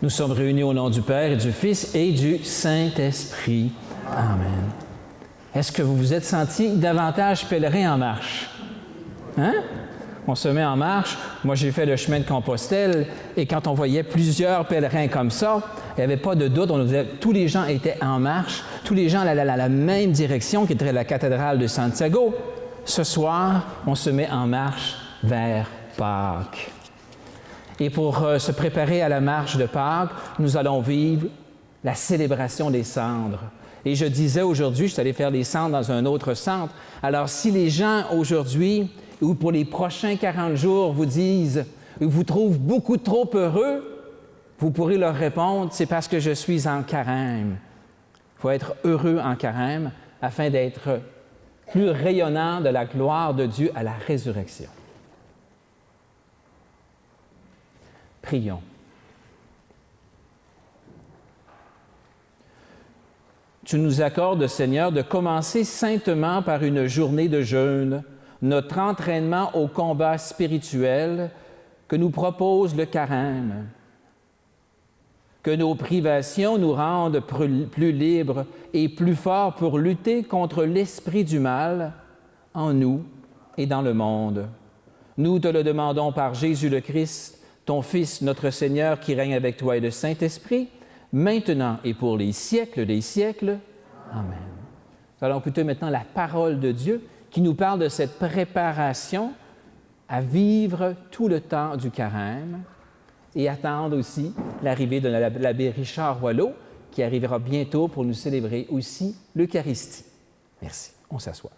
Nous sommes réunis au nom du Père et du Fils et du Saint-Esprit. Amen. Est-ce que vous vous êtes senti davantage pèlerin en marche? Hein? On se met en marche. Moi, j'ai fait le chemin de Compostelle et quand on voyait plusieurs pèlerins comme ça, il n'y avait pas de doute. On nous disait tous les gens étaient en marche, tous les gens allaient à la même direction qui était la cathédrale de Santiago. Ce soir, on se met en marche vers Pâques. Et pour se préparer à la marche de Pâques, nous allons vivre la célébration des cendres. Et je disais aujourd'hui, je suis allé faire les cendres dans un autre centre. Alors, si les gens aujourd'hui, ou pour les prochains 40 jours, vous disent, vous trouvent beaucoup trop heureux, vous pourrez leur répondre, c'est parce que je suis en carême. Il faut être heureux en carême afin d'être plus rayonnant de la gloire de Dieu à la résurrection. Prions. Tu nous accordes, Seigneur, de commencer saintement par une journée de jeûne, notre entraînement au combat spirituel que nous propose le carême. Que nos privations nous rendent plus libres et plus forts pour lutter contre l'esprit du mal en nous et dans le monde. Nous te le demandons par Jésus le Christ, ton Fils, notre Seigneur, qui règne avec toi et le Saint-Esprit, maintenant et pour les siècles des siècles. Amen. Nous allons écouter maintenant la parole de Dieu qui nous parle de cette préparation à vivre tout le temps du carême et attendre aussi l'arrivée de l'abbé Richard Boileau, qui arrivera bientôt pour nous célébrer aussi l'Eucharistie. Merci. On s'assoit.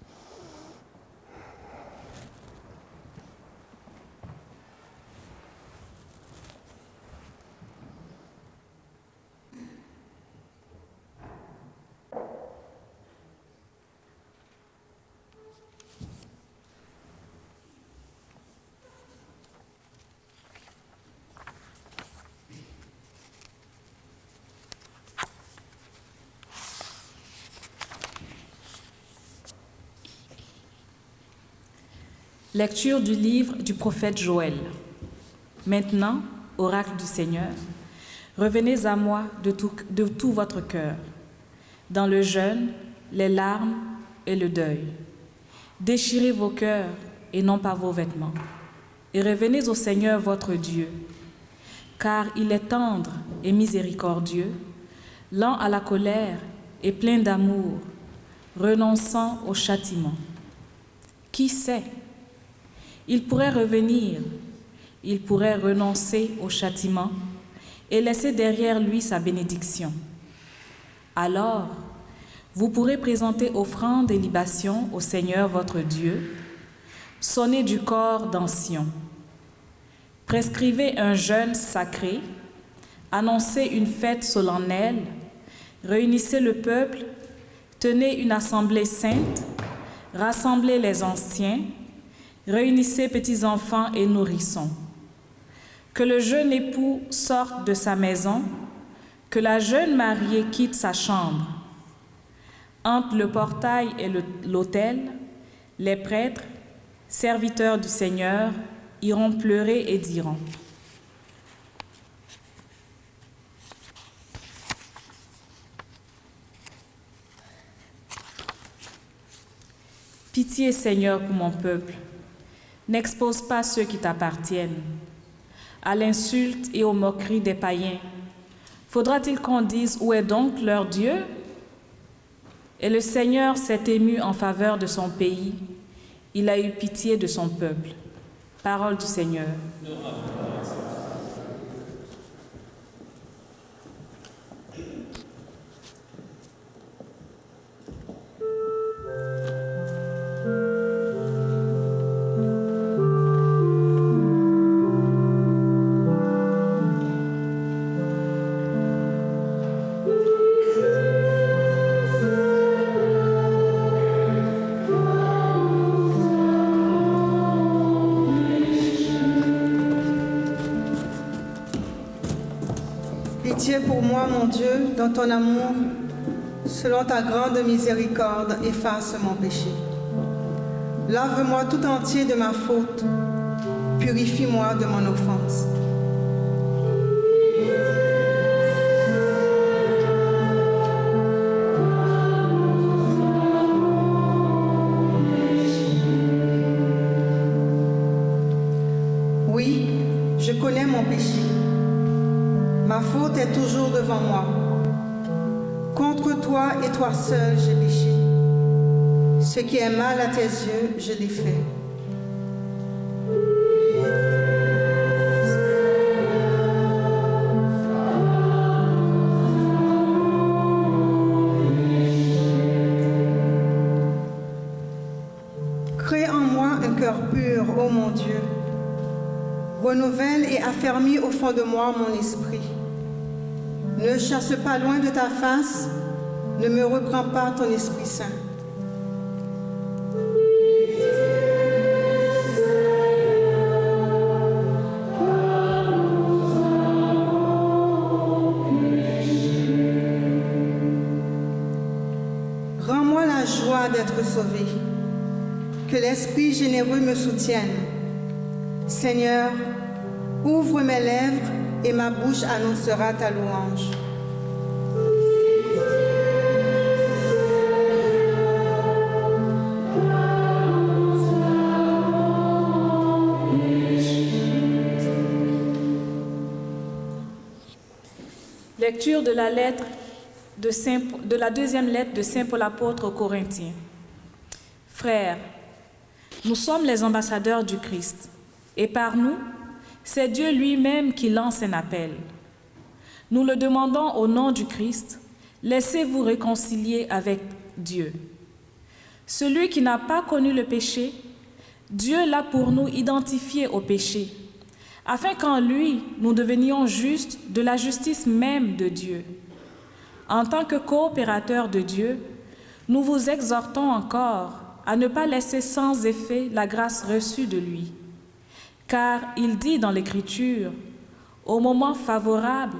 Lecture du livre du prophète Joël. Maintenant, oracle du Seigneur, revenez à moi de tout votre cœur, dans le jeûne, les larmes et le deuil. Déchirez vos cœurs et non pas vos vêtements, et revenez au Seigneur votre Dieu, car il est tendre et miséricordieux, lent à la colère et plein d'amour, renonçant au châtiment. Qui sait? Il pourrait revenir, il pourrait renoncer au châtiment et laisser derrière lui sa bénédiction. Alors, vous pourrez présenter offrandes et libations au Seigneur votre Dieu, sonner du corps dans Sion. Prescrivez un jeûne sacré, annoncez une fête solennelle, réunissez le peuple, tenez une assemblée sainte, rassemblez les anciens, réunissez petits-enfants et nourrissons. Que le jeune époux sorte de sa maison, que la jeune mariée quitte sa chambre. Entre le portail et l'autel, les prêtres, serviteurs du Seigneur, iront pleurer et diront: Pitié, Seigneur, pour mon peuple. N'expose pas ceux qui t'appartiennent à l'insulte et aux moqueries des païens. Faudra-t-il qu'on dise où est donc leur Dieu? Et le Seigneur s'est ému en faveur de son pays. Il a eu pitié de son peuple. Parole du Seigneur. Pitié pour moi, mon Dieu, dans ton amour, selon ta grande miséricorde, efface mon péché. Lave-moi tout entier de ma faute, purifie-moi de mon offense. mon péché. Ma faute est toujours devant moi. Contre toi et toi seul, j'ai péché. Ce qui est mal à tes yeux, je l'ai fait. Crée en moi un cœur pur, ô mon Dieu. Renouvelle et affermis au fond de moi mon esprit. Ne chasse pas loin de ta face, ne me reprends pas ton Esprit Saint. Rends-moi la joie d'être sauvé, que l'Esprit généreux me soutienne. Seigneur, ouvre mes lèvres et ma bouche annoncera ta louange. Lecture de la deuxième lettre de Saint Paul apôtre aux Corinthiens. Frères, nous sommes les ambassadeurs du Christ, et par nous, c'est Dieu lui-même qui lance un appel. Nous le demandons au nom du Christ, laissez-vous réconcilier avec Dieu. Celui qui n'a pas connu le péché, Dieu l'a pour nous identifié au péché, afin qu'en lui, nous devenions justes de la justice même de Dieu. En tant que coopérateurs de Dieu, nous vous exhortons encore à ne pas laisser sans effet la grâce reçue de lui. Car il dit dans l'Écriture, « Au moment favorable,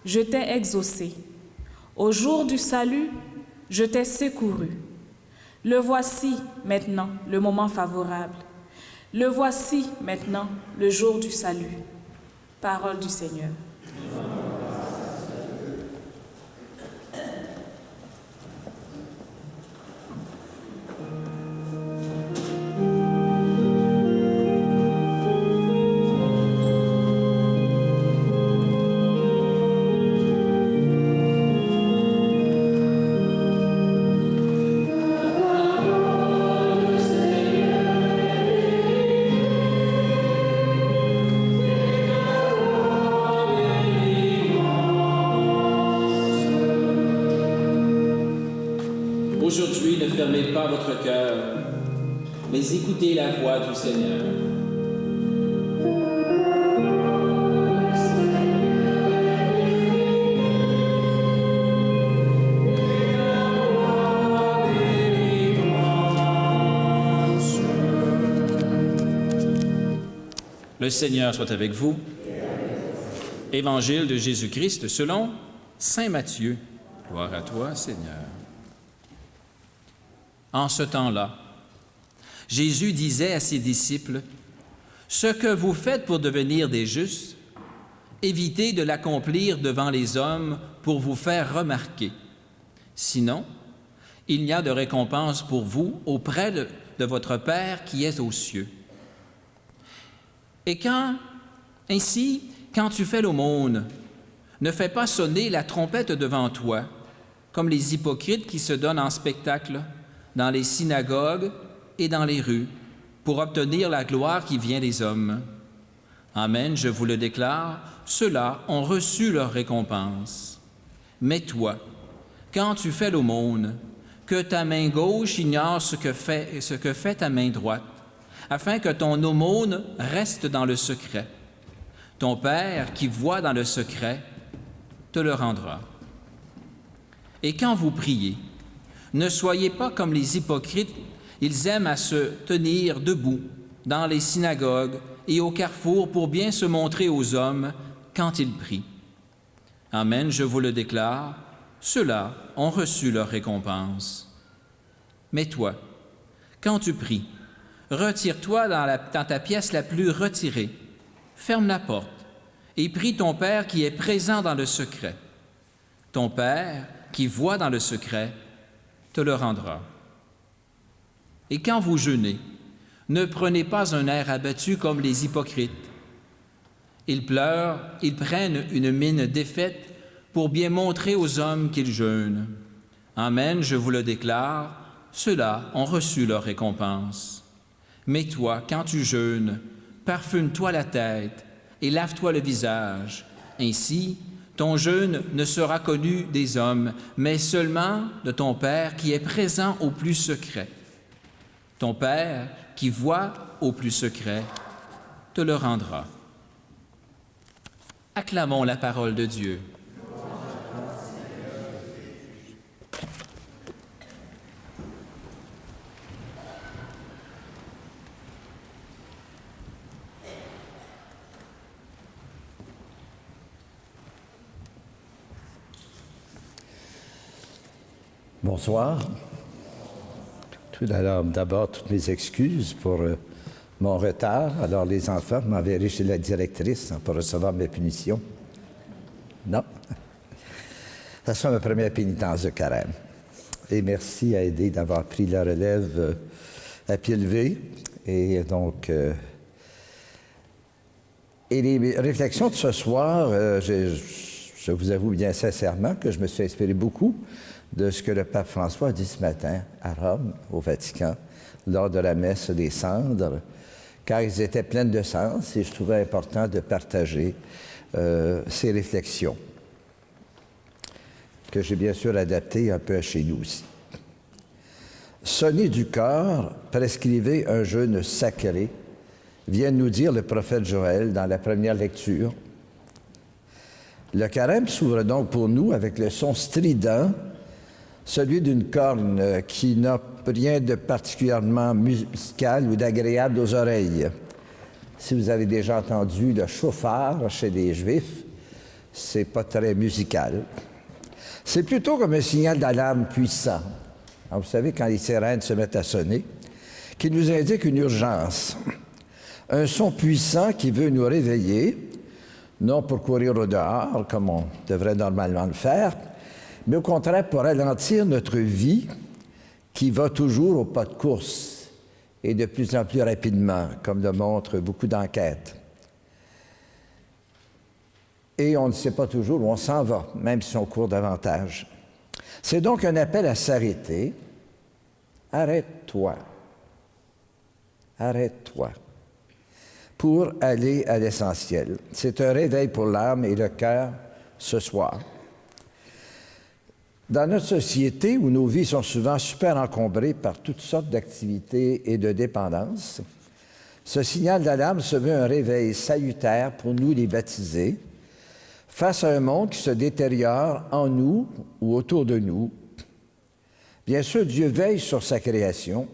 je t'ai exaucé. Au jour du salut, je t'ai secouru. Le voici maintenant, le moment favorable. Le voici maintenant, le jour du salut. » Parole du Seigneur. Aujourd'hui, ne fermez pas votre cœur, mais écoutez la voix du Seigneur. Le Seigneur soit avec vous. Évangile de Jésus-Christ selon saint Matthieu. Gloire à toi, Seigneur. En ce temps-là, Jésus disait à ses disciples, « Ce que vous faites pour devenir des justes, évitez de l'accomplir devant les hommes pour vous faire remarquer. Sinon, il n'y a de récompense pour vous auprès de votre Père qui est aux cieux. Et ainsi, quand tu fais l'aumône, ne fais pas sonner la trompette devant toi, comme les hypocrites qui se donnent en spectacle dans les synagogues et dans les rues, pour obtenir la gloire qui vient des hommes. Amen, je vous le déclare, ceux-là ont reçu leur récompense. Mais toi, quand tu fais l'aumône, que ta main gauche ignore ce que fait ta main droite, afin que ton aumône reste dans le secret. Ton Père, qui voit dans le secret, te le rendra. Et quand vous priez, ne soyez pas comme les hypocrites, ils aiment à se tenir debout dans les synagogues et au carrefour pour bien se montrer aux hommes quand ils prient. Amen, je vous le déclare, ceux-là ont reçu leur récompense. Mais toi, quand tu pries, retire-toi dans ta pièce la plus retirée, ferme la porte et prie ton Père qui est présent dans le secret. Ton Père, qui voit dans le secret, te le rendra. Et quand vous jeûnez, ne prenez pas un air abattu comme les hypocrites. Ils pleurent, ils prennent une mine défaite pour bien montrer aux hommes qu'ils jeûnent. Amen, je vous le déclare, ceux-là ont reçu leur récompense. Mais toi, quand tu jeûnes, parfume-toi la tête et lave-toi le visage. Ainsi, ton jeûne ne sera connu des hommes, mais seulement de ton Père qui est présent au plus secret. Ton Père qui voit au plus secret te le rendra. Acclamons la parole de Dieu. Bonsoir. Tout d'abord, toutes mes excuses pour mon retard. Alors, les enfants m'enverraient chez la directrice pour recevoir mes punitions. Non. Ça sera ma première pénitence de carême. Et merci à Aidé d'avoir pris la relève à pied levé. Et donc, et les réflexions de ce soir, je vous avoue bien sincèrement que je me suis inspiré beaucoup de ce que le pape François a dit ce matin à Rome, au Vatican, lors de la messe des cendres, car ils étaient pleins de sens et je trouvais important de partager ces réflexions, que j'ai bien sûr adaptées un peu à chez nous aussi. Sonner du cœur, prescrivez un jeûne sacré, vient nous dire le prophète Joël dans la première lecture. Le carême s'ouvre donc pour nous avec le son strident, celui d'une corne qui n'a rien de particulièrement musical ou d'agréable aux oreilles. Si vous avez déjà entendu le chauffard chez les Juifs, c'est pas très musical. C'est plutôt comme un signal d'alarme puissant. Alors, vous savez, quand les sirènes se mettent à sonner, qui nous indique une urgence. Un son puissant qui veut nous réveiller, non pour courir au dehors, comme on devrait normalement le faire, mais au contraire pour ralentir notre vie qui va toujours au pas de course et de plus en plus rapidement, comme le montrent beaucoup d'enquêtes. Et on ne sait pas toujours où on s'en va, même si on court davantage. C'est donc un appel à s'arrêter. Arrête-toi. Arrête-toi. Pour aller à l'essentiel. C'est un réveil pour l'âme et le cœur ce soir. Dans notre société, où nos vies sont souvent super encombrées par toutes sortes d'activités et de dépendances, ce signal d'alarme se veut un réveil salutaire pour nous les baptisés, face à un monde qui se détériore en nous ou autour de nous. Bien sûr, Dieu veille sur sa création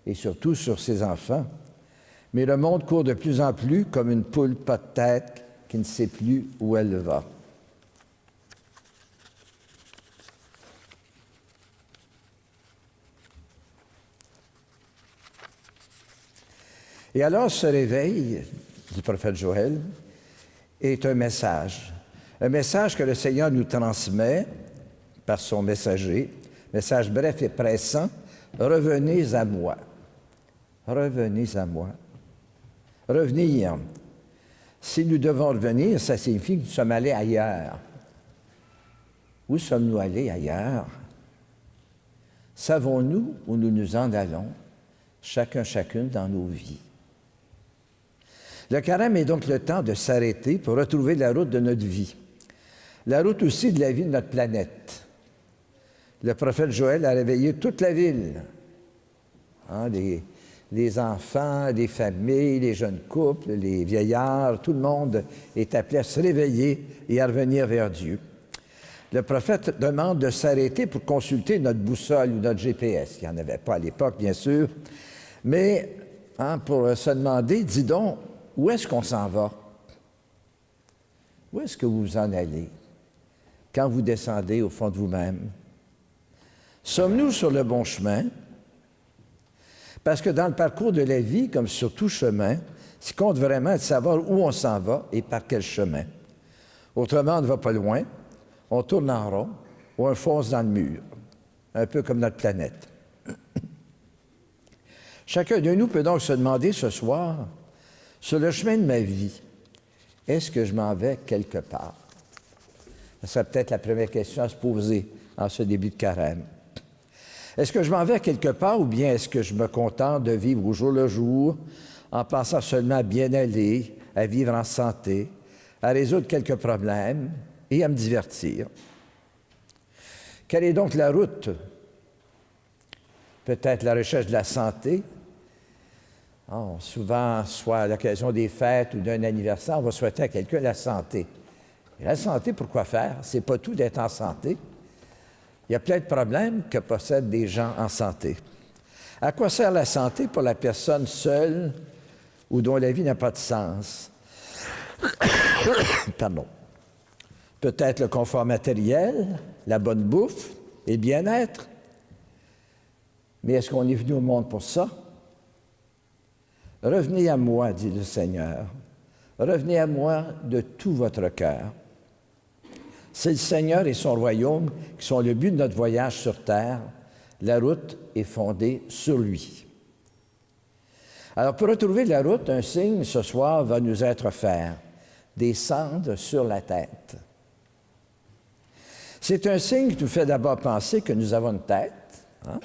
et surtout sur ses enfants, mais le monde court de plus en plus comme une poule pas de tête qui ne sait plus où elle va. Et alors, ce réveil du prophète Joël est un message que le Seigneur nous transmet par son messager, message bref et pressant, « Revenez à moi. Revenez à moi. » Revenir. Si nous devons revenir, ça signifie que nous sommes allés ailleurs. Où sommes-nous allés ailleurs? Savons-nous où nous nous en allons, chacune dans nos vies? Le carême est donc le temps de s'arrêter pour retrouver la route de notre vie, la route aussi de la vie de notre planète. Le prophète Joël a réveillé toute la ville, les enfants, les familles, les jeunes couples, les vieillards, tout le monde est appelé à se réveiller et à revenir vers Dieu. Le prophète demande de s'arrêter pour consulter notre boussole ou notre GPS. Il n'y en avait pas à l'époque, bien sûr, mais pour se demander, dis donc, où est-ce qu'on s'en va? Où est-ce que vous vous en allez quand vous descendez au fond de vous-même? Sommes-nous sur le bon chemin? Parce que dans le parcours de la vie, comme sur tout chemin, ce qui compte vraiment, c'est de savoir où on s'en va et par quel chemin. Autrement, on ne va pas loin, on tourne en rond ou on fonce dans le mur, un peu comme notre planète. Chacun de nous peut donc se demander ce soir, sur le chemin de ma vie, Est-ce que je m'en vais quelque part? Ce serait peut-être la première question à se poser en ce début de carême. Est-ce que je m'en vais quelque part ou bien est-ce que je me contente de vivre au jour le jour en pensant seulement à bien aller, à vivre en santé, à résoudre quelques problèmes et à me divertir? Quelle est donc la route? Peut-être la recherche de la santé. Oh, souvent, soit à l'occasion des fêtes ou d'un anniversaire, on va souhaiter à quelqu'un la santé. Et la santé, pour quoi faire? C'est pas tout d'être en santé. Il y a plein de problèmes que possèdent des gens en santé. À quoi sert la santé pour la personne seule ou dont la vie n'a pas de sens? Pardon. Peut-être le confort matériel, la bonne bouffe et le bien-être. Mais est-ce qu'on est venu au monde pour ça? Revenez à moi, dit le Seigneur. Revenez à moi de tout votre cœur. C'est le Seigneur et son royaume qui sont le but de notre voyage sur terre. La route est fondée sur lui. Alors, pour retrouver la route, un signe ce soir va nous être offert. Des cendres sur la tête. C'est un signe qui nous fait d'abord penser que nous avons une tête. Hein?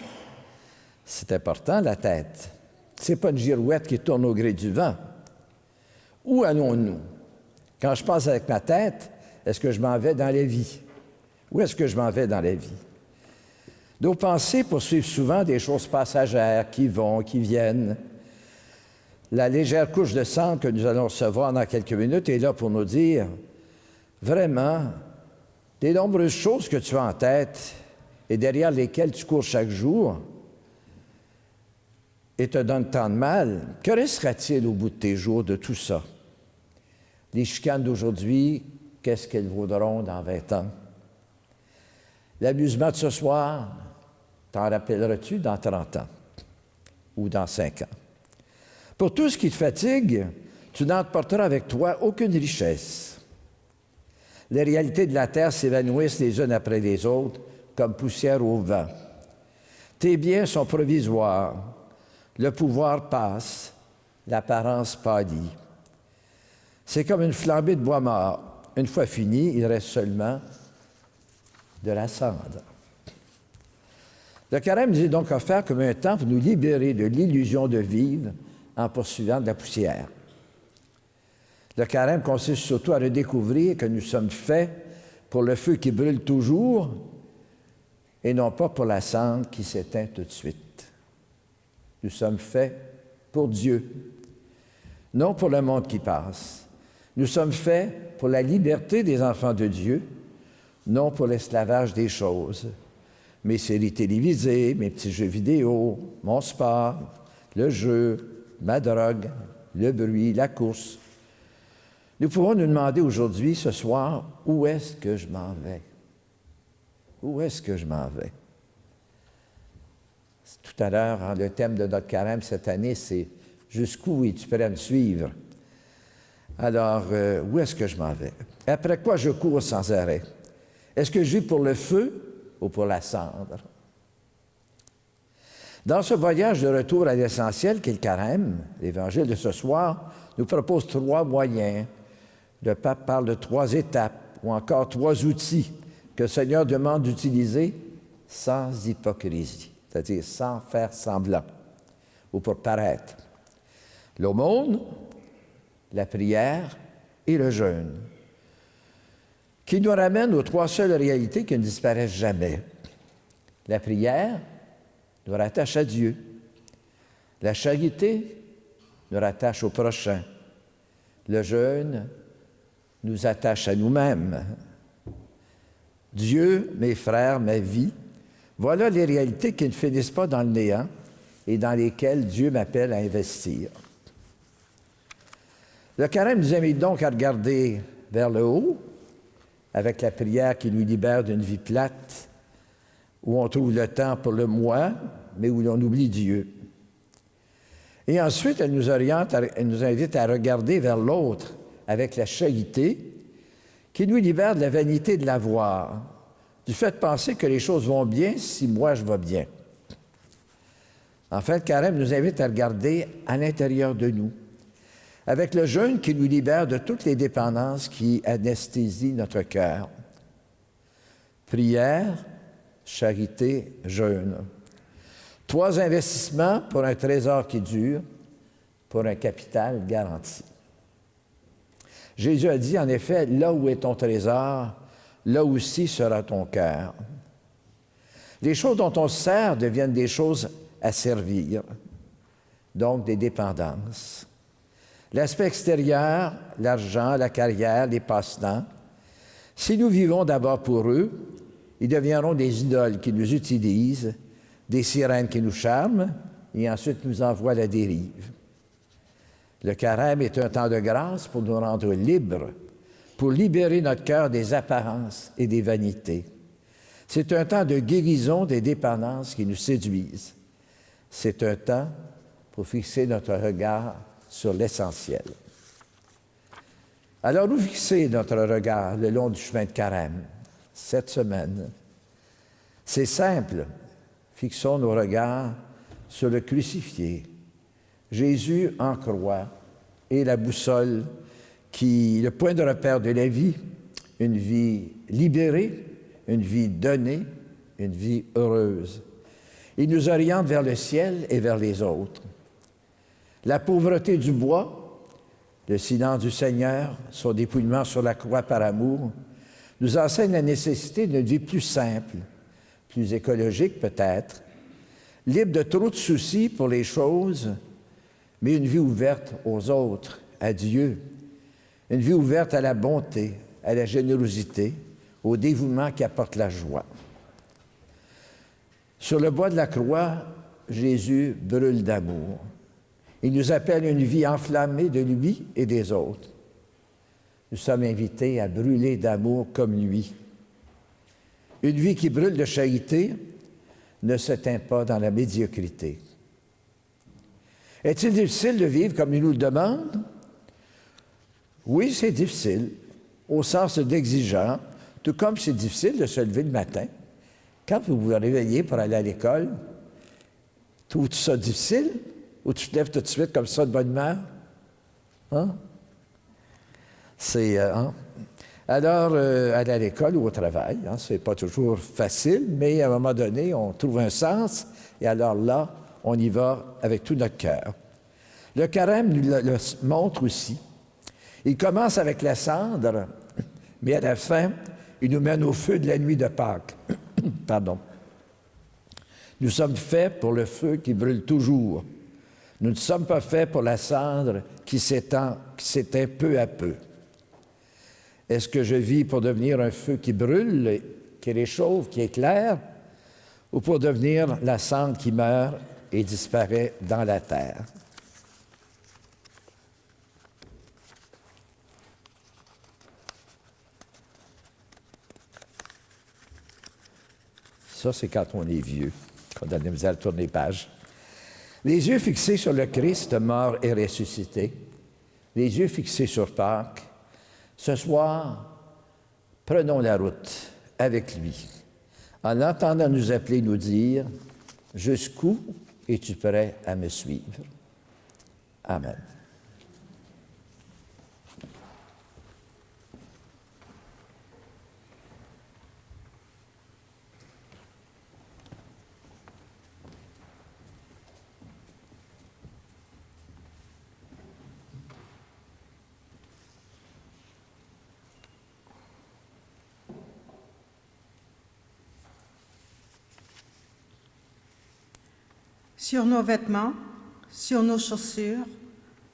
C'est important, la tête. Ce n'est pas une girouette qui tourne au gré du vent. Où allons-nous? Quand je pense avec ma tête, est-ce que je m'en vais dans la vie? Où est-ce que je m'en vais dans la vie? Nos pensées poursuivent souvent des choses passagères qui vont, qui viennent. La légère couche de cendre que nous allons recevoir dans quelques minutes est là pour nous dire, vraiment, des nombreuses choses que tu as en tête et derrière lesquelles tu cours chaque jour et te donnent tant de mal, que restera-t-il au bout de tes jours de tout ça? Les chicanes d'aujourd'hui, qu'est-ce qu'elles vaudront dans 20 ans? L'amusement de ce soir, t'en rappelleras-tu dans 30 ans ou dans 5 ans? Pour tout ce qui te fatigue, tu n'emporteras avec toi aucune richesse. Les réalités de la terre s'évanouissent les unes après les autres, comme poussière au vent. Tes biens sont provisoires, le pouvoir passe, l'apparence pâlit. C'est comme une flambée de bois mort. Une fois fini, il reste seulement de la cendre. Le carême nous est donc offert comme un temps pour nous libérer de l'illusion de vivre en poursuivant de la poussière. Le carême consiste surtout à redécouvrir que nous sommes faits pour le feu qui brûle toujours et non pas pour la cendre qui s'éteint tout de suite. Nous sommes faits pour Dieu, non pour le monde qui passe. Nous sommes faits pour la liberté des enfants de Dieu, non pour l'esclavage des choses. Mes séries télévisées, mes petits jeux vidéo, mon sport, le jeu, ma drogue, le bruit, la course. Nous pouvons nous demander aujourd'hui, ce soir, où est-ce que je m'en vais? Où est-ce que je m'en vais? Tout à l'heure, hein, le thème de notre carême cette année, c'est « Jusqu'où es-tu prêt à me suivre? » Alors, où est-ce que je m'en vais? Après quoi je cours sans arrêt? Est-ce que je vis pour le feu ou pour la cendre? Dans ce voyage de retour à l'essentiel qu'est le carême, l'Évangile de ce soir nous propose 3 moyens. Le pape parle de 3 étapes ou encore 3 outils que le Seigneur demande d'utiliser sans hypocrisie, c'est-à-dire sans faire semblant ou pour paraître. L'aumône, la prière et le jeûne, qui nous ramènent aux 3 seules réalités qui ne disparaissent jamais. La prière nous rattache à Dieu. La charité nous rattache au prochain. Le jeûne nous attache à nous-mêmes. Dieu, mes frères, ma vie, voilà les réalités qui ne finissent pas dans le néant et dans lesquelles Dieu m'appelle à investir. Le carême nous invite donc à regarder vers le haut, avec la prière qui nous libère d'une vie plate, où on trouve le temps pour le moi, mais où l'on oublie Dieu. Et ensuite, elle nous oriente, elle nous invite à regarder vers l'autre avec la charité, qui nous libère de la vanité de l'avoir, du fait de penser que les choses vont bien si moi je vais bien. Enfin, le carême nous invite à regarder à l'intérieur de nous, avec le jeûne qui nous libère de toutes les dépendances qui anesthésient notre cœur. Prière, charité, jeûne. 3 investissements pour un trésor qui dure, pour un capital garanti. Jésus a dit, en effet, là où est ton trésor, là aussi sera ton cœur. Les choses dont on se sert deviennent des choses à servir, donc des dépendances. L'aspect extérieur, l'argent, la carrière, les passe-temps, si nous vivons d'abord pour eux, ils deviendront des idoles qui nous utilisent, des sirènes qui nous charment et ensuite nous envoient à la dérive. Le carême est un temps de grâce pour nous rendre libres, pour libérer notre cœur des apparences et des vanités. C'est un temps de guérison des dépendances qui nous séduisent. C'est un temps pour fixer notre regard sur l'essentiel. Alors, où fixer notre regard le long du chemin de carême, cette semaine? C'est simple. Fixons nos regards sur le crucifié. Jésus en croix est la boussole le point de repère de la vie, une vie libérée, une vie donnée, une vie heureuse. Il nous oriente vers le ciel et vers les autres. La pauvreté du bois, le silence du Seigneur, son dépouillement sur la croix par amour, nous enseigne la nécessité d'une vie plus simple, plus écologique peut-être, libre de trop de soucis pour les choses, mais une vie ouverte aux autres, à Dieu, une vie ouverte à la bonté, à la générosité, au dévouement qui apporte la joie. Sur le bois de la croix, Jésus brûle d'amour. Il nous appelle à une vie enflammée de lui et des autres. Nous sommes invités à brûler d'amour comme lui. Une vie qui brûle de charité ne s'éteint pas dans la médiocrité. Est-il difficile de vivre comme il nous le demande? Oui, c'est difficile, au sens d'exigeant, tout comme c'est difficile de se lever le matin. Quand vous vous réveillez pour aller à l'école, trouves-tu ça difficile? Ou tu te lèves tout de suite comme ça de bonne humeur? Hein? Alors, aller à l'école ou au travail, c'est pas toujours facile, mais à un moment donné, on trouve un sens, et alors là, on y va avec tout notre cœur. Le carême nous le montre aussi. Il commence avec la cendre, mais à la fin, il nous mène au feu de la nuit de Pâques. Pardon. Nous sommes faits pour le feu qui brûle toujours. Nous ne sommes pas faits pour la cendre qui s'éteint peu à peu. Est-ce que je vis pour devenir un feu qui brûle, qui réchauffe, qui éclaire, ou pour devenir la cendre qui meurt et disparaît dans la terre? Ça, c'est quand on est vieux, qu'on a de la misère à tourner page. Les yeux fixés sur le Christ mort et ressuscité, les yeux fixés sur Pâques, ce soir, prenons la route avec lui, en l'entendant nous appeler, nous dire « Jusqu'où es-tu prêt à me suivre? » Amen. Sur nos vêtements, sur nos chaussures,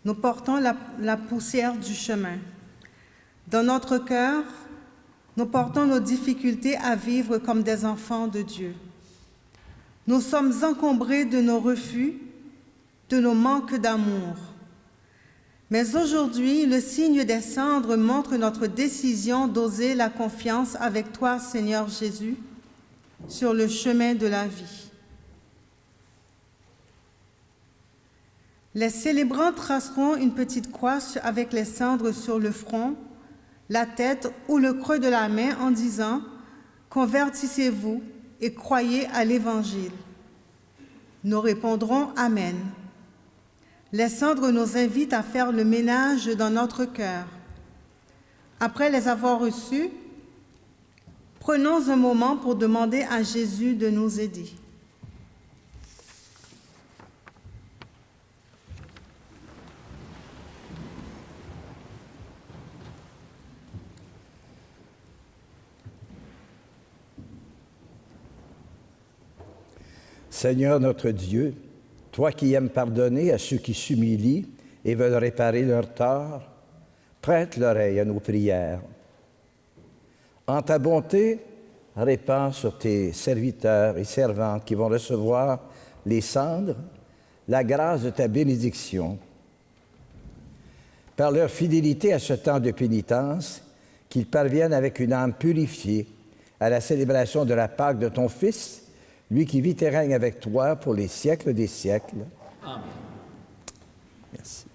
nous portons la poussière du chemin. Dans notre cœur, nous portons nos difficultés à vivre comme des enfants de Dieu. Nous sommes encombrés de nos refus, de nos manques d'amour. Mais aujourd'hui, le signe des cendres montre notre décision d'oser la confiance avec toi, Seigneur Jésus, sur le chemin de la vie. Les célébrants traceront une petite croix avec les cendres sur le front, la tête ou le creux de la main en disant « Convertissez-vous et croyez à l'Évangile ». Nous répondrons « Amen ». Les cendres nous invitent à faire le ménage dans notre cœur. Après les avoir reçues, prenons un moment pour demander à Jésus de nous aider. Seigneur notre Dieu, toi qui aimes pardonner à ceux qui s'humilient et veulent réparer leurs torts, prête l'oreille à nos prières. En ta bonté, répands sur tes serviteurs et servantes qui vont recevoir les cendres la grâce de ta bénédiction. Par leur fidélité à ce temps de pénitence, qu'ils parviennent avec une âme purifiée à la célébration de la Pâque de ton Fils, lui qui vit et règne avec toi pour les siècles des siècles. Amen. Merci.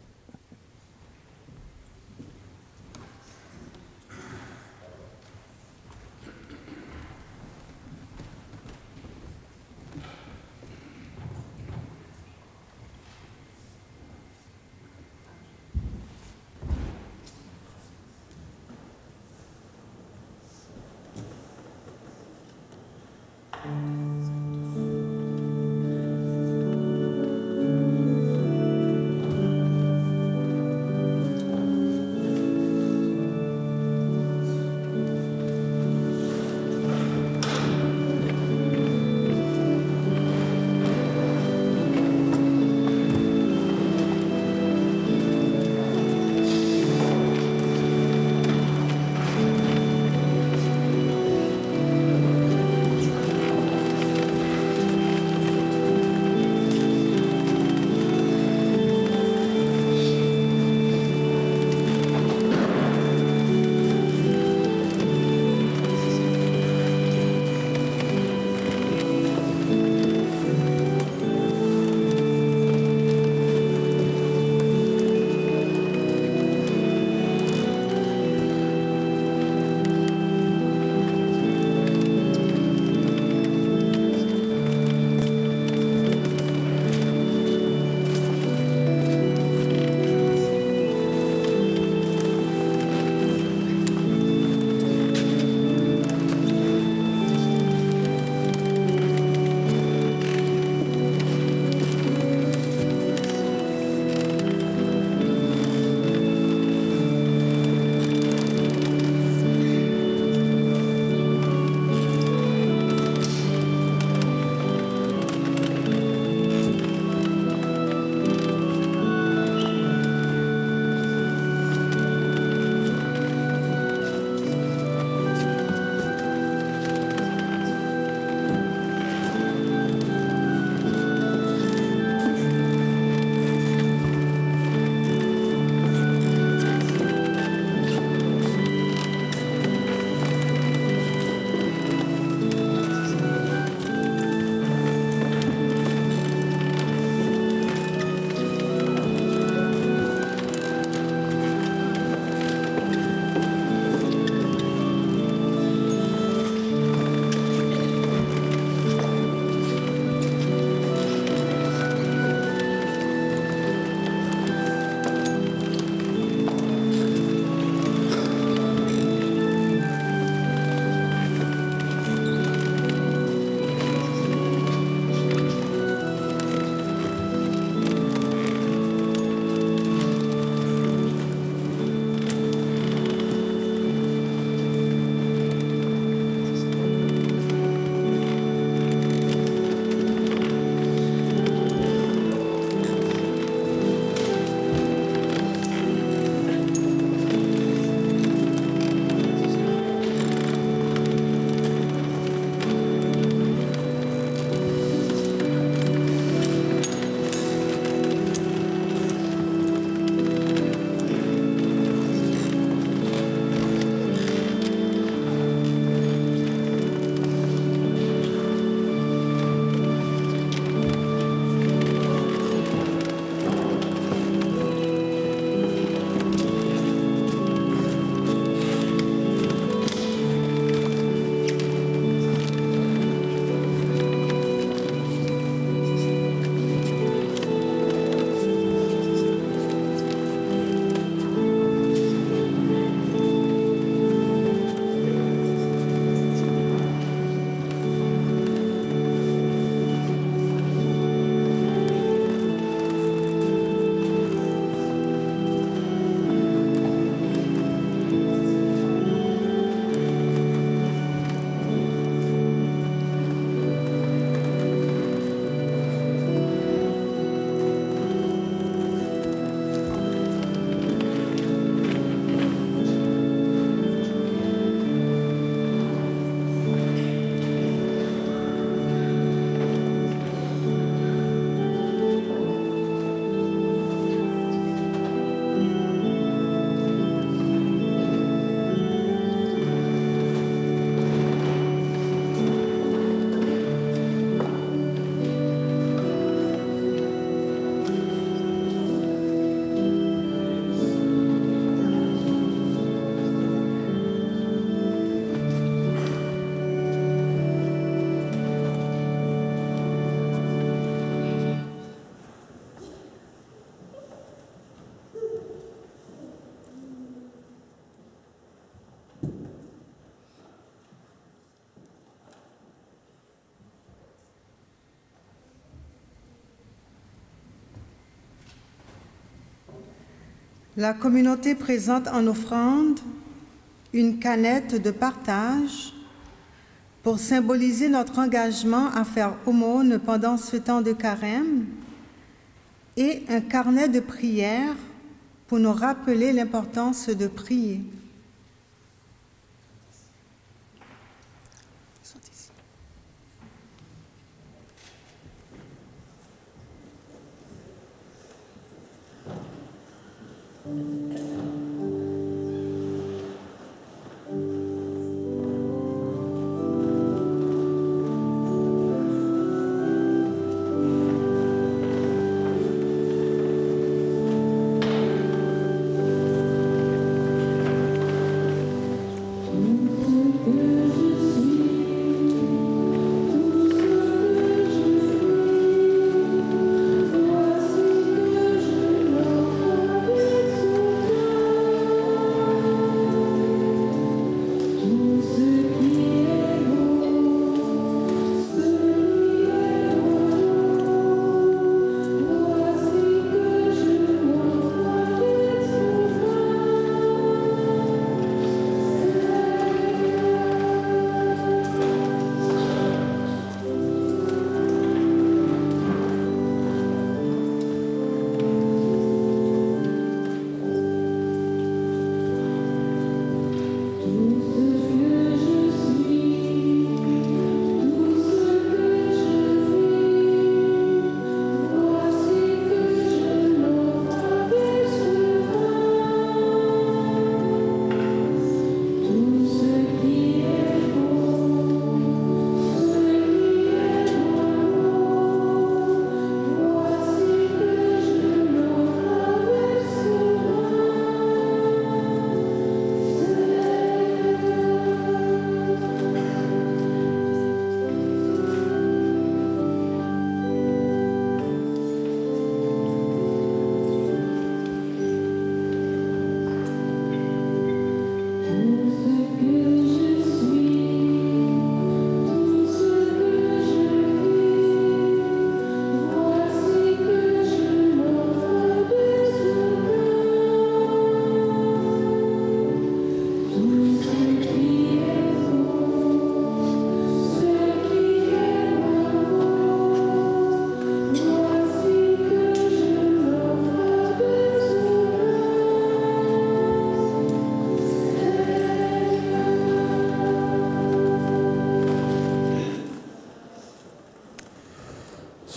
La communauté présente en offrande une canette de partage pour symboliser notre engagement à faire aumône pendant ce temps de carême et un carnet de prières pour nous rappeler l'importance de prier.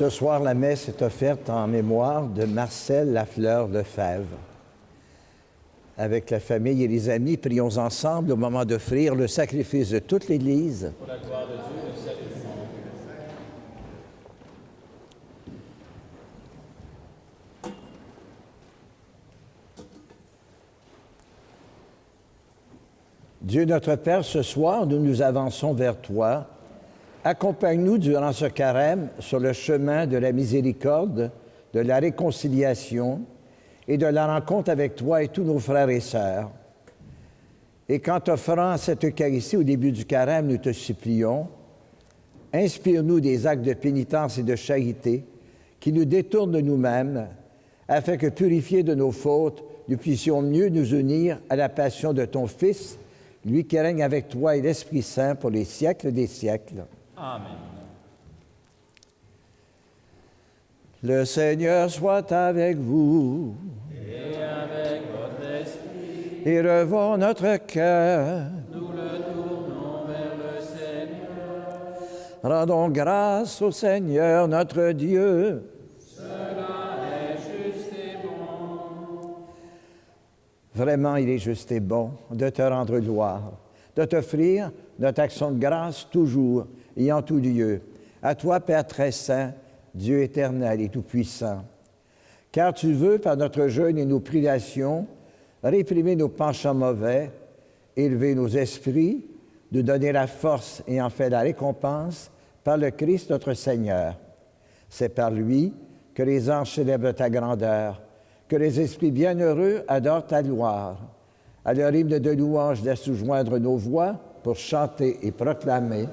Ce soir, la messe est offerte en mémoire de Marcel Lafleur-Lefebvre. Avec la famille et les amis, prions ensemble au moment d'offrir le sacrifice de toute l'Église. Pour la gloire de Dieu, le salut du monde. Dieu notre Père, ce soir, nous nous avançons vers toi. Accompagne-nous durant ce carême sur le chemin de la miséricorde, de la réconciliation et de la rencontre avec toi et tous nos frères et sœurs. Et qu'en t'offrant cette Eucharistie au début du carême, nous te supplions, inspire-nous des actes de pénitence et de charité qui nous détournent de nous-mêmes, afin que, purifiés de nos fautes, nous puissions mieux nous unir à la passion de ton Fils, lui qui règne avec toi et l'Esprit Saint pour les siècles des siècles. Amen. Le Seigneur soit avec vous. Et avec votre esprit. Et relevons notre cœur. Nous le tournons vers le Seigneur. Rendons grâce au Seigneur notre Dieu. Cela est juste et bon. Vraiment, il est juste et bon de te rendre gloire, de t'offrir notre action de grâce toujours et en tout lieu. À toi, Père très saint, Dieu éternel et tout-puissant. Car tu veux, par notre jeûne et nos privations, réprimer nos penchants mauvais, élever nos esprits, nous donner la force et en fait la récompense par le Christ notre Seigneur. C'est par lui que les anges célèbrent ta grandeur, que les esprits bienheureux adorent ta gloire. À leur hymne de louange, laisse-nous joindre nos voix pour chanter et proclamer.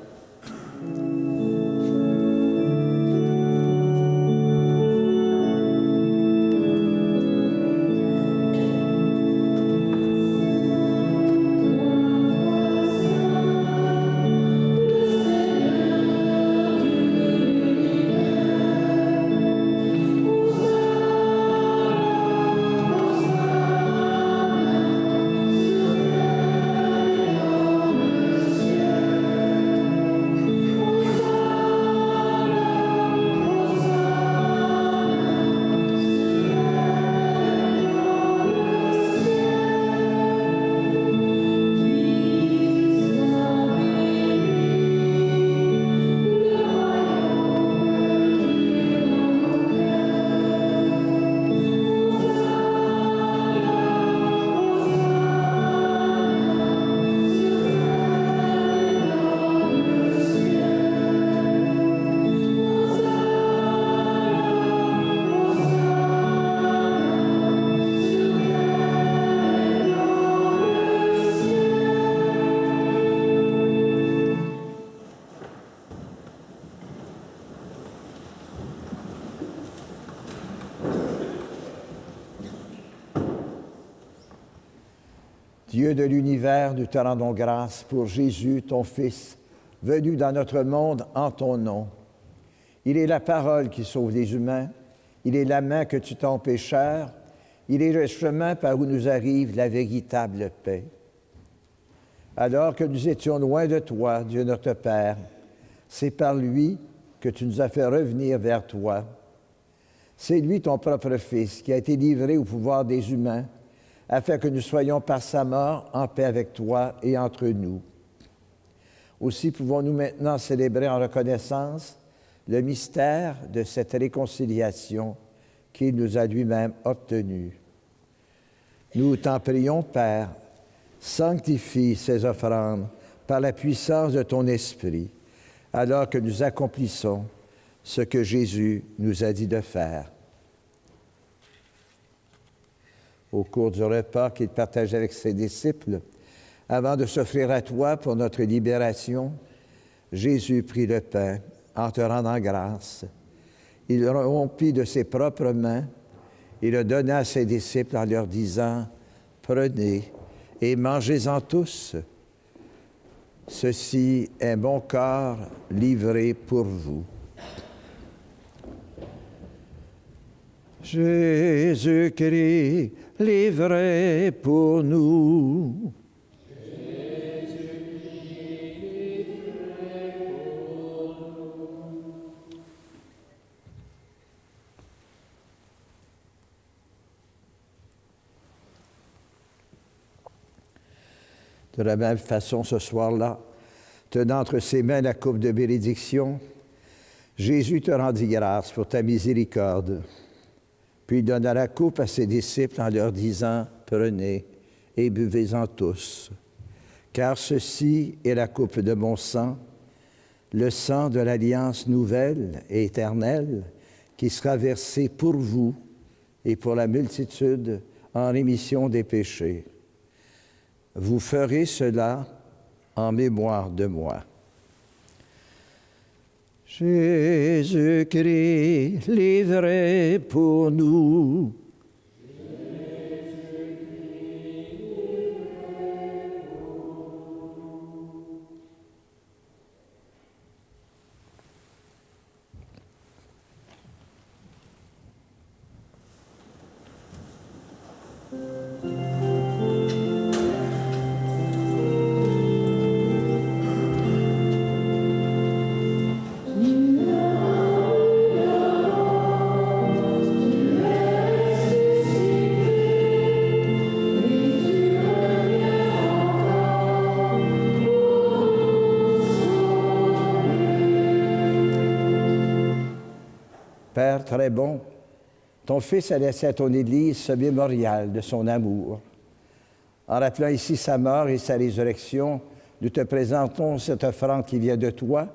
Dieu de l'univers, nous te rendons grâce pour Jésus, ton Fils, venu dans notre monde en ton nom. Il est la parole qui sauve les humains. Il est la main que tu tends aux pécheurs. Il est le chemin par où nous arrive la véritable paix. Alors que nous étions loin de toi, Dieu notre Père, c'est par lui que tu nous as fait revenir vers toi. C'est lui, ton propre Fils, qui a été livré au pouvoir des humains, afin que nous soyons par sa mort en paix avec toi et entre nous. Aussi pouvons-nous maintenant célébrer en reconnaissance le mystère de cette réconciliation qu'il nous a lui-même obtenue. Nous t'en prions, Père, sanctifie ces offrandes par la puissance de ton Esprit, alors que nous accomplissons ce que Jésus nous a dit de faire. Au cours du repas qu'il partageait avec ses disciples, avant de s'offrir à toi pour notre libération, Jésus prit le pain en te rendant grâce. Il le rompit de ses propres mains et le donna à ses disciples en leur disant « Prenez et mangez-en tous. Ceci est mon corps livré pour vous. » Jésus-Christ, livré pour nous. De la même façon, ce soir-là, tenant entre ses mains la coupe de bénédiction, Jésus te rendit grâce pour ta miséricorde. Puis il donna la coupe à ses disciples en leur disant « Prenez et buvez-en tous, car ceci est la coupe de mon sang, le sang de l'alliance nouvelle et éternelle qui sera versé pour vous et pour la multitude en rémission des péchés. Vous ferez cela en mémoire de moi. » Jésus-Christ, livré pour nous. Père très bon, ton Fils a laissé à ton Église ce mémorial de son amour. En rappelant ici sa mort et sa résurrection, nous te présentons cette offrande qui vient de toi,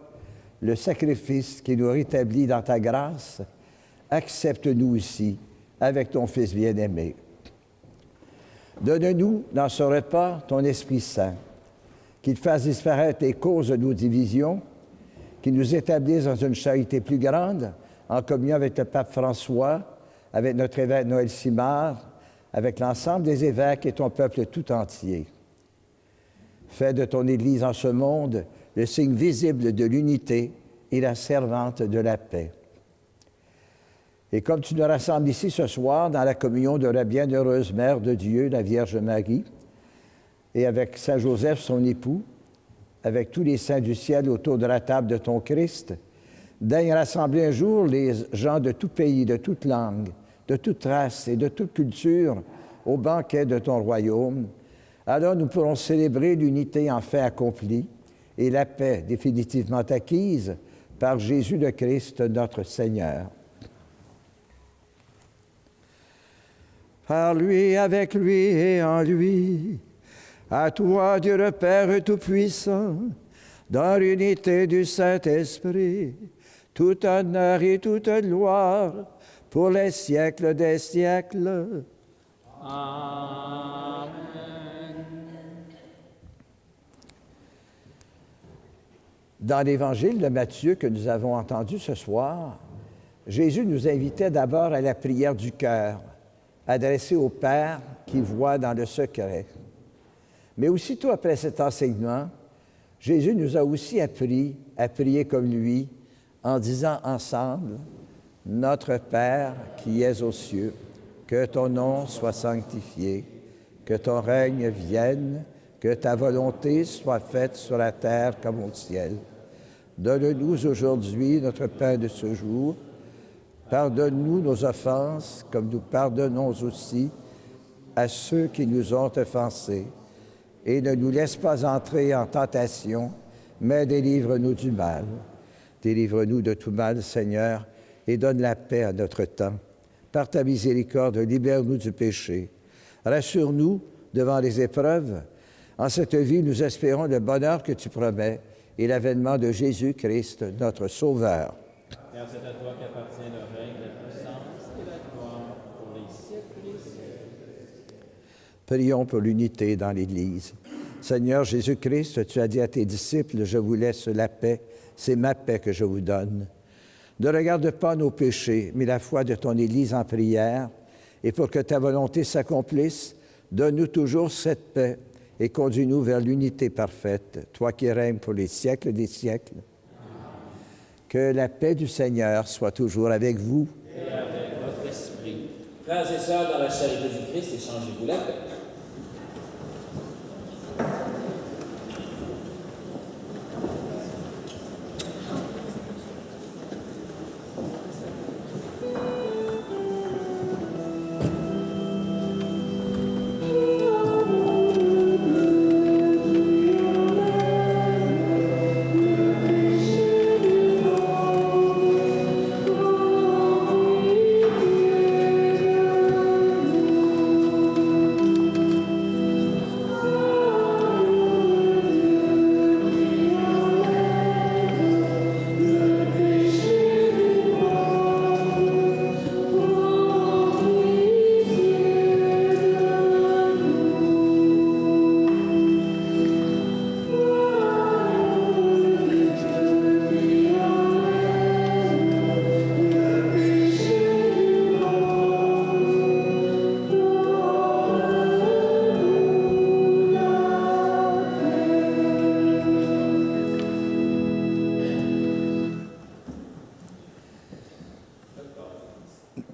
le sacrifice qui nous rétablit dans ta grâce. Accepte-nous ici avec ton Fils bien-aimé. Donne-nous dans ce repas ton Esprit Saint, qu'il fasse disparaître les causes de nos divisions, qu'il nous établisse dans une charité plus grande, en communion avec le pape François, avec notre évêque Noël Simard, avec l'ensemble des évêques et ton peuple tout entier. Fais de ton Église en ce monde le signe visible de l'unité et la servante de la paix. Et comme tu nous rassembles ici ce soir dans la communion de la bienheureuse Mère de Dieu, la Vierge Marie, et avec Saint Joseph, son époux, avec tous les saints du ciel autour de la table de ton Christ, daigne rassembler un jour les gens de tout pays, de toute langue, de toute race et de toute culture au banquet de ton royaume. Alors nous pourrons célébrer l'unité enfin accomplie et la paix définitivement acquise par Jésus le Christ, notre Seigneur. Par lui, avec lui et en lui, à toi, Dieu le Père Tout-Puissant, dans l'unité du Saint-Esprit, tout honneur et toute gloire pour les siècles des siècles. Amen. Dans l'Évangile de Matthieu que nous avons entendu ce soir, Jésus nous invitait d'abord à la prière du cœur, adressée au Père qui voit dans le secret. Mais aussitôt après cet enseignement, Jésus nous a aussi appris à prier comme lui, en disant ensemble, « Notre Père qui es aux cieux, que ton nom soit sanctifié, que ton règne vienne, que ta volonté soit faite sur la terre comme au ciel. Donne-nous aujourd'hui notre pain de ce jour. Pardonne-nous nos offenses, comme nous pardonnons aussi à ceux qui nous ont offensés. Et ne nous laisse pas entrer en tentation, mais délivre-nous du mal. Délivre-nous de tout mal, Seigneur, et donne la paix à notre temps. Par ta miséricorde, libère-nous du péché. Rassure-nous devant les épreuves. En cette vie, nous espérons le bonheur que tu promets et l'avènement de Jésus-Christ, notre Sauveur. Car c'est à toi qu'appartient le règne, la puissance et la gloire pour les siècles des siècles. Prions pour l'unité dans l'Église. Seigneur Jésus-Christ, tu as dit à tes disciples, « Je vous laisse la paix, c'est ma paix que je vous donne. » Ne regarde pas nos péchés, mais la foi de ton Église en prière, et pour que ta volonté s'accomplisse, donne-nous toujours cette paix et conduis-nous vers l'unité parfaite, toi qui règnes pour les siècles des siècles. Que la paix du Seigneur soit toujours avec vous. Et avec votre esprit. Frères et sœurs, dans la charité du Christ, échangez-vous la paix.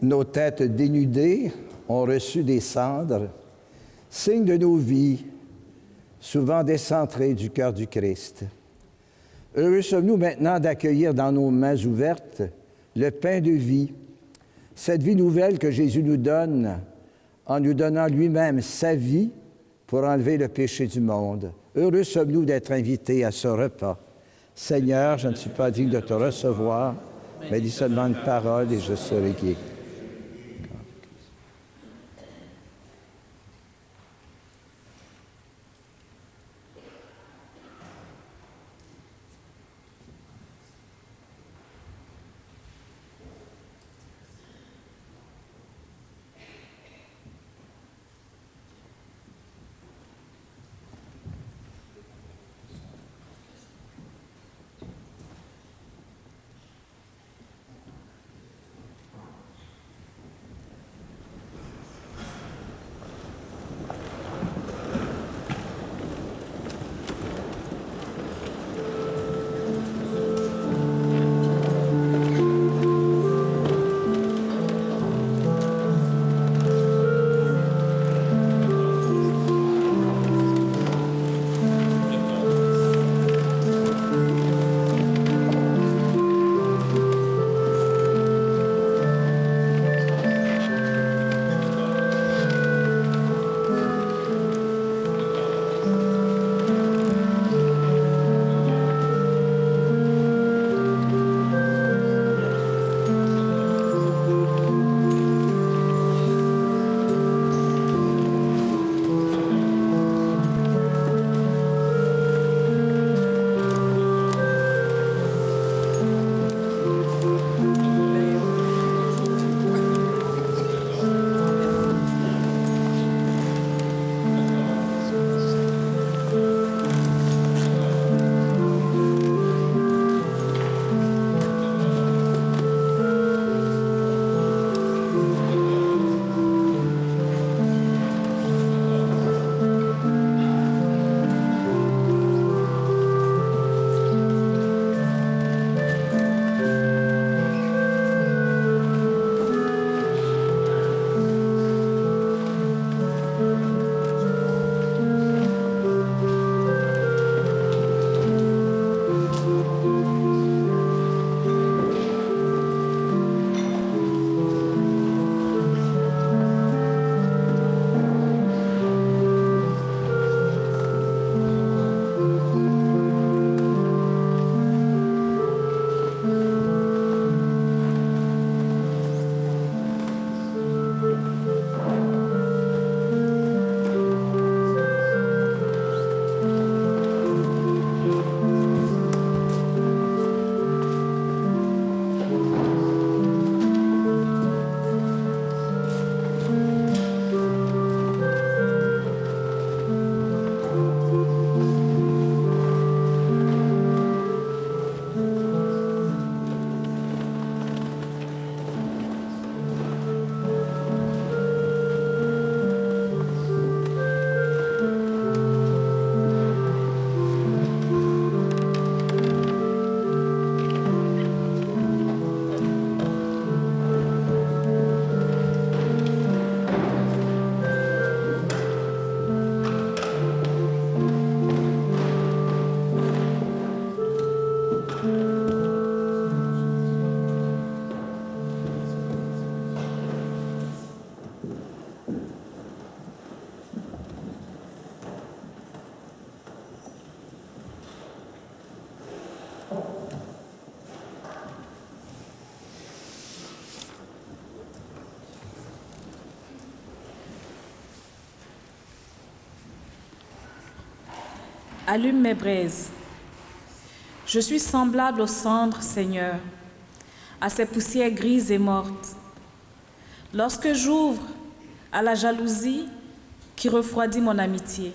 Nos têtes dénudées ont reçu des cendres, signe de nos vies, souvent décentrées du cœur du Christ. Heureux sommes-nous maintenant d'accueillir dans nos mains ouvertes le pain de vie, cette vie nouvelle que Jésus nous donne en nous donnant lui-même sa vie pour enlever le péché du monde. Heureux sommes-nous d'être invités à ce repas. Seigneur, je ne suis pas digne de te recevoir, mais dis seulement une parole et je serai guéri. allume mes braises. Je suis semblable aux cendres, Seigneur, à ces poussières grises et mortes. Lorsque j'ouvre à la jalousie qui refroidit mon amitié,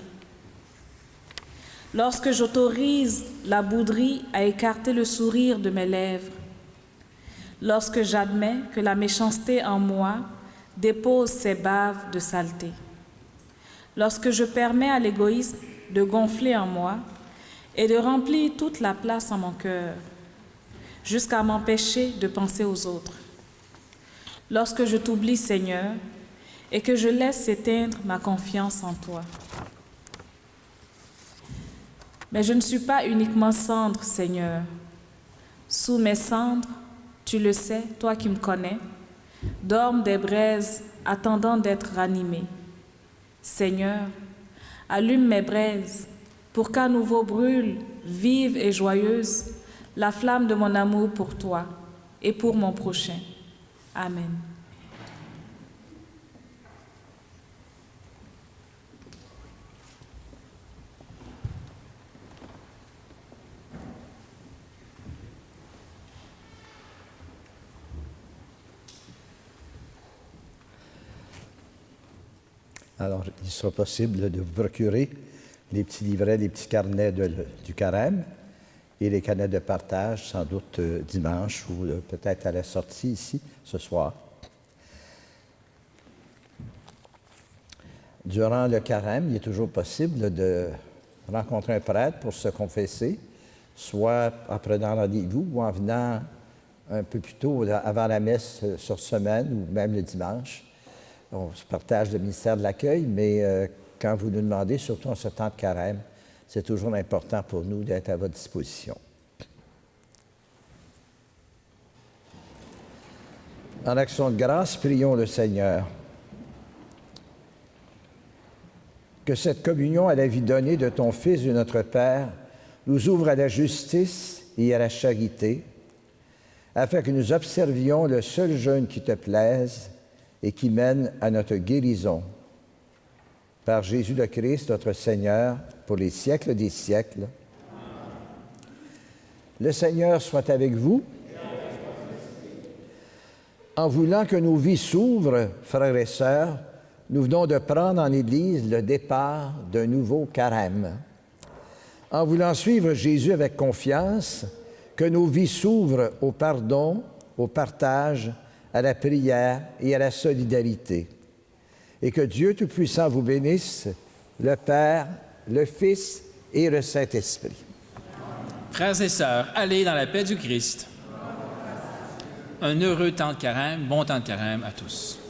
lorsque j'autorise la bouderie à écarter le sourire de mes lèvres, lorsque j'admets que la méchanceté en moi dépose ses baves de saleté, lorsque je permets à l'égoïsme de gonfler en moi et de remplir toute la place en mon cœur, jusqu'à m'empêcher de penser aux autres, lorsque je t'oublie, Seigneur, et que je laisse s'éteindre ma confiance en toi. Mais je ne suis pas uniquement cendre, Seigneur. Sous mes cendres, tu le sais, toi qui me connais, dorment des braises attendant d'être ranimées. Seigneur, allume mes braises pour qu'à nouveau brûle, vive et joyeuse, la flamme de mon amour pour toi et pour mon prochain. Amen. Alors, il sera possible de vous procurer les petits livrets, les petits carnets du carême et les carnets de partage, sans doute dimanche ou peut-être à la sortie ici, ce soir. Durant le carême, il est toujours possible de rencontrer un prêtre pour se confesser, soit en prenant rendez-vous ou en venant un peu plus tôt, avant la messe sur semaine ou même le dimanche. On se partage le ministère de l'accueil, mais quand vous nous demandez, surtout en ce temps de carême, c'est toujours important pour nous d'être à votre disposition. En action de grâce, prions le Seigneur. Que cette communion à la vie donnée de ton Fils et de notre Père nous ouvre à la justice et à la charité, afin que nous observions le seul jeûne qui te plaise et qui mène à notre guérison. Par Jésus le Christ, notre Seigneur, pour les siècles des siècles. Le Seigneur soit avec vous. En voulant que nos vies s'ouvrent, frères et sœurs, nous venons de prendre en Église le départ d'un nouveau carême. En voulant suivre Jésus avec confiance, que nos vies s'ouvrent au pardon, au partage, à la prière et à la solidarité. Et que Dieu Tout-Puissant vous bénisse, le Père, le Fils et le Saint-Esprit. Frères et sœurs, allez dans la paix du Christ. Un heureux temps de carême, bon temps de carême à tous.